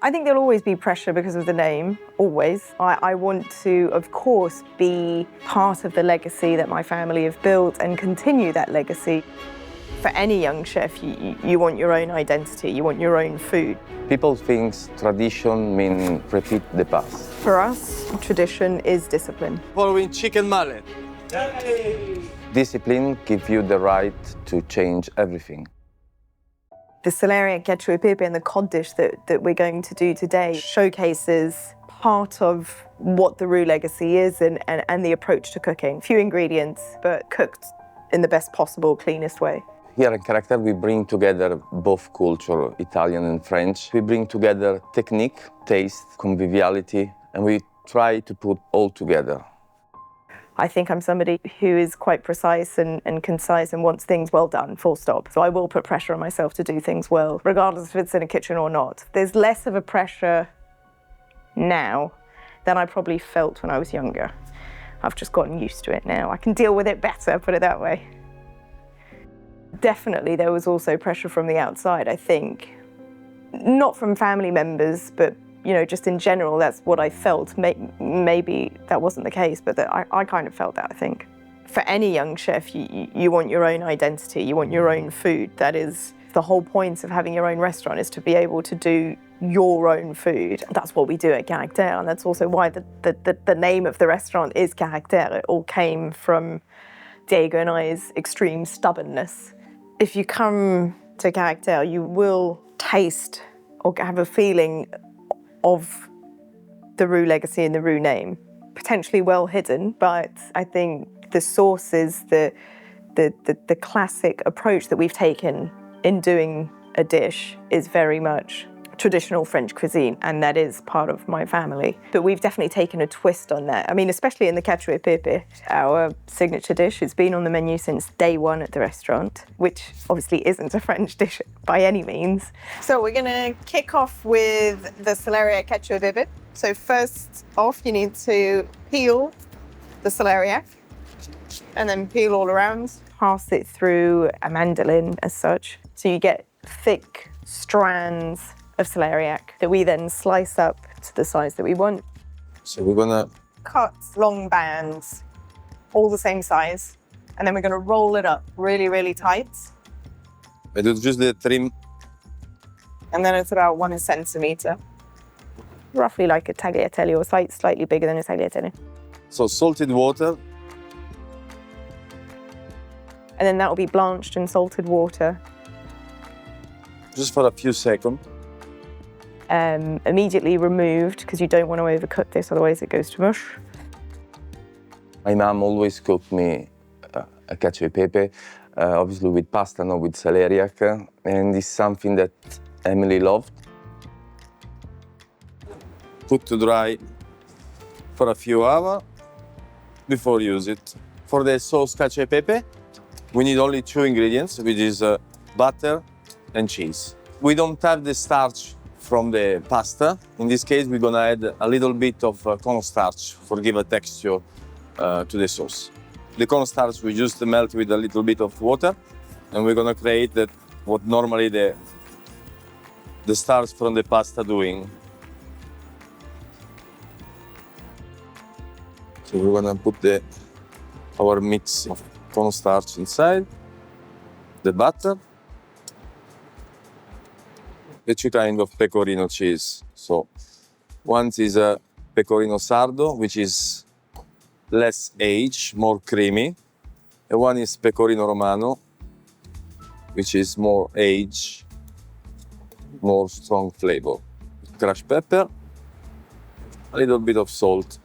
I think there'll always be pressure because of the name, always. I want to, of course, be part of the legacy that my family have built and continue that legacy. For any young chef, you want your own identity, you want your own food. People think tradition means repeat the past. For us, tradition is discipline. Following chicken mallet. Discipline gives you the right to change everything. The Celeriac Cacio Pepe and the cod dish that we're going to do today showcases part of what the Roux legacy is and the approach to cooking. Few ingredients, but cooked in the best possible, cleanest way. Here in Caractère, we bring together both culture, Italian and French. We bring together technique, taste, conviviality, and we try to put all together. I think I'm somebody who is quite precise and concise and wants things well done, full stop. So I will put pressure on myself to do things well, regardless if it's in a kitchen or not. There's less of a pressure now than I probably felt when I was younger. I've just gotten used to it now. I can deal with it better, put it that way. Definitely there was also pressure from the outside, I think. Not from family members, but you know, just in general, that's what I felt. Maybe that wasn't the case, but I kind of felt that, I think. For any young chef, you want your own identity, you want your own food. That is the whole point of having your own restaurant, is to be able to do your own food. That's what we do at Caractère, and that's also why the name of the restaurant is Caractère. It all came from Diego and I's extreme stubbornness. If you come to Caractère, you will taste or have a feeling of the Roux legacy and the Roux name. Potentially well hidden, but I think the sauce is the classic approach that we've taken in doing a dish is very much traditional French cuisine, and that is part of my family. But we've definitely taken a twist on that. I mean, especially in the Cacio e Pepe, our signature dish. It's been on the menu since day one at the restaurant, which obviously isn't a French dish by any means. So we're gonna kick off with the Celeriac Cacio e Pepe. So first off, you need to peel the celeriac and then peel all around. Pass it through a mandolin as such. So you get thick strands of celeriac that we then slice up to the size that we want. So we're gonna cut long bands, all the same size, and then we're gonna roll it up really, really tight. I do just the trim. And then it's about 1 centimeter, roughly like a tagliatelle or slightly bigger than a tagliatelle. So salted water. And then that will be blanched in salted water. Just for a few seconds. Immediately removed, because you don't want to overcook this, otherwise it goes to mush. My mom always cooked me a cacio e pepe, obviously with pasta, not with celeriac, and it's something that Emily loved. Put to dry for a few hours before use it. For the sauce cacio e pepe, we need only 2 ingredients, which is butter and cheese. We don't have the starch from the pasta. In this case, we're gonna add a little bit of cornstarch for give a texture to the sauce. The cornstarch we just melt with a little bit of water, and we're gonna create that what normally the starch from the pasta doing. So we're gonna put our mix of cornstarch inside, the butter, the 2 kinds of pecorino cheese. So one is a pecorino sardo, which is less aged, more creamy. And one is pecorino romano, which is more aged, more strong flavor. Crushed pepper, a little bit of salt.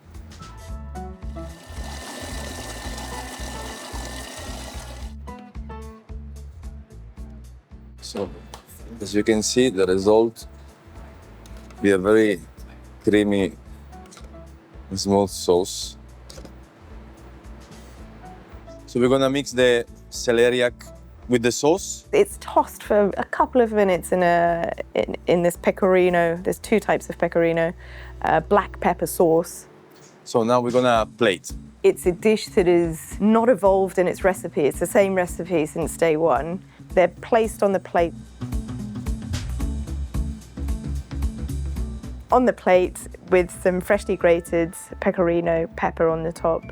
So, as you can see, the result be a very creamy, smooth sauce. So we're gonna mix the celeriac with the sauce. It's tossed for a couple of minutes in this pecorino. There's 2 types of pecorino, black pepper sauce. So now we're gonna plate. It's a dish that is not evolved in its recipe. It's the same recipe since day one. They're placed on the plate. on the plate with some freshly grated pecorino pepper on the top.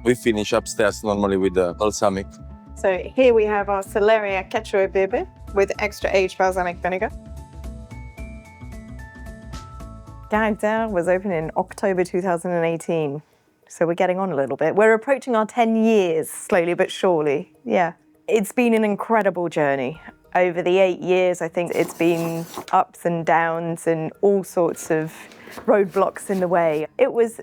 We finish upstairs normally with the balsamic. So here we have our Celeriac Cacio Pepe with extra aged balsamic vinegar. Caractère was opened in October 2018, so we're getting on a little bit. We're approaching our 10 years, slowly but surely. Yeah, it's been an incredible journey. Over the 8 years, I think it's been ups and downs and all sorts of roadblocks in the way. It was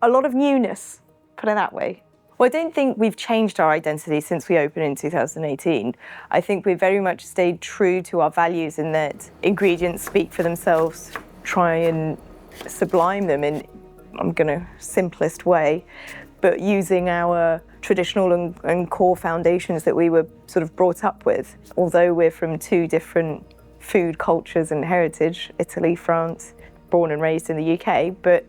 a lot of newness, put it that way. Well, I don't think we've changed our identity since we opened in 2018. I think we've very much stayed true to our values in that ingredients speak for themselves, try and sublime them in, I'm gonna, simplest way, but using our traditional and core foundations that we were sort of brought up with. Although we're from two different food cultures and heritage, Italy, France, born and raised in the UK, but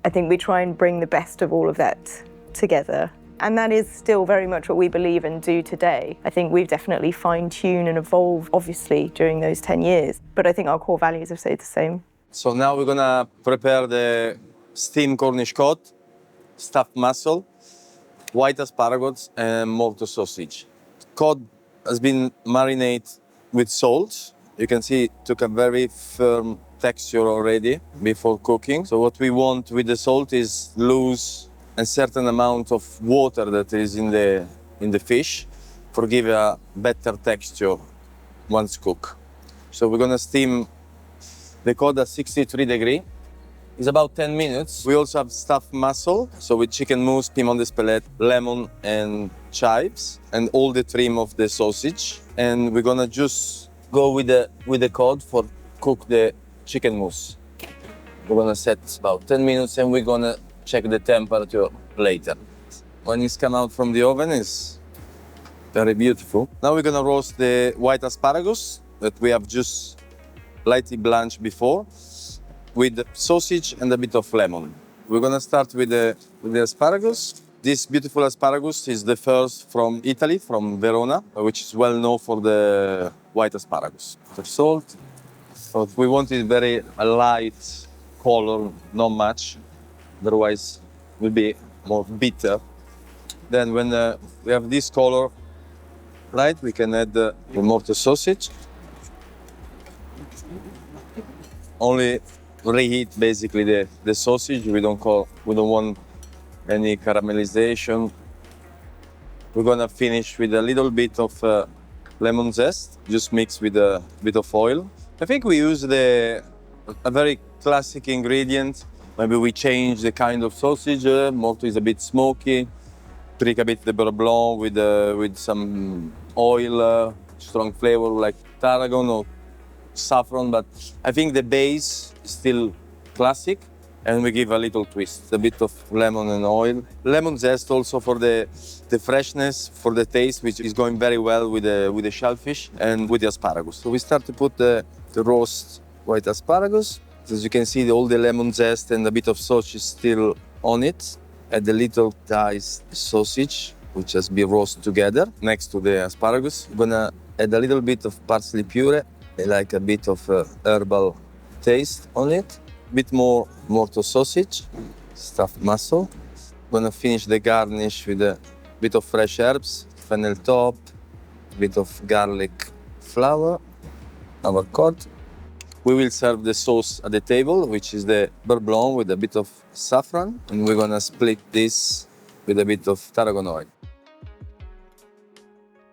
I think we try and bring the best of all of that together. And that is still very much what we believe and do today. I think we've definitely fine-tuned and evolved, obviously, during those 10 years, but I think our core values have stayed the same. So now we're gonna prepare the steamed Cornish cod, stuffed mussel, white asparagus, and mortar sausage. Cod has been marinated with salt. You can see it took a very firm texture already before cooking. So what we want with the salt is lose a certain amount of water that is in the fish for give a better texture once cooked. So we're gonna steam the cod at 63 degrees. It's about 10 minutes. We also have stuffed mussel, so with chicken mousse, piment d'Espelette, lemon and chives, and all the trim of the sausage. And we're gonna just go with the cod for cook the chicken mousse. We're gonna set about 10 minutes and we're gonna check the temperature later. When it's come out from the oven, it's very beautiful. Now we're gonna roast the white asparagus that we have just lightly blanched before with the sausage and a bit of lemon. We're gonna start with the asparagus. This beautiful asparagus is the first from Italy, from Verona, which is well known for the white asparagus. The salt. So we wanted very light color, not much. Otherwise, it will be more bitter. Then when we have this color, right, we can add the mortar sausage. Only reheat basically the sausage. We don't want any caramelization. We're gonna finish with a little bit of lemon zest, just mixed with a bit of oil. I think we use a very classic ingredient. Maybe we change the kind of sausage. Morto is a bit smoky. Trick a bit the beurre blanc with some oil, strong flavor like tarragon or saffron. But I think the base is still classic, and we give a little twist, a bit of lemon and oil. Lemon zest also for the freshness, for the taste, which is going very well with the shellfish and with the asparagus. So we start to put the roast white asparagus. As you can see, all the lemon zest and a bit of sausage is still on it. Add a little diced sausage, which has been roasted together next to the asparagus. I'm gonna add a little bit of parsley puree, like a bit of herbal taste on it. A bit more mortar sausage, stuffed mussel. I'm gonna finish the garnish with a bit of fresh herbs, fennel top, a bit of garlic flour, our cod. We will serve the sauce at the table, which is the beurre blanc with a bit of saffron, and we're gonna split this with a bit of tarragon oil.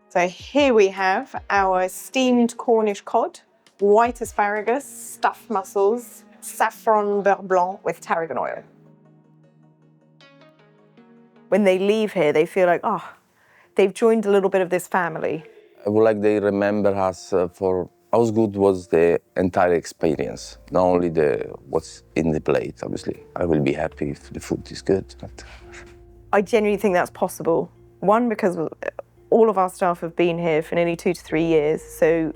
So here we have our steamed Cornish cod, white asparagus, stuffed mussels, saffron beurre blanc with tarragon oil. When they leave here, they feel like, oh, they've joined a little bit of this family. I would like they remember us for how good was the entire experience, not only what's in the plate, obviously. I will be happy if the food is good. But I genuinely think that's possible. One, because all of our staff have been here for nearly 2 to 3 years, so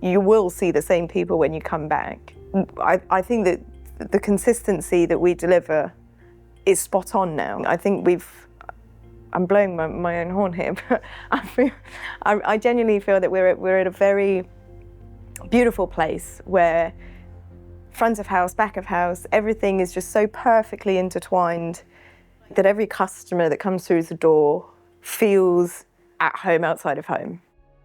you will see the same people when you come back. I think that the consistency that we deliver is spot on now. I think I'm blowing my own horn here, but I genuinely feel that we're at a very beautiful place where front of house, back of house, everything is just so perfectly intertwined that every customer that comes through the door feels at home outside of home.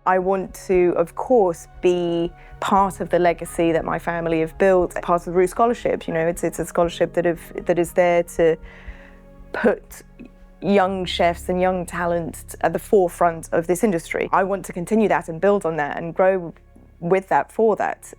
I want to, of course, be part of the legacy that my family have built, part of the Roux Scholarship. You know, it's a scholarship that is there to put young chefs and young talent at the forefront of this industry. I want to continue that and build on that and grow with that, for that.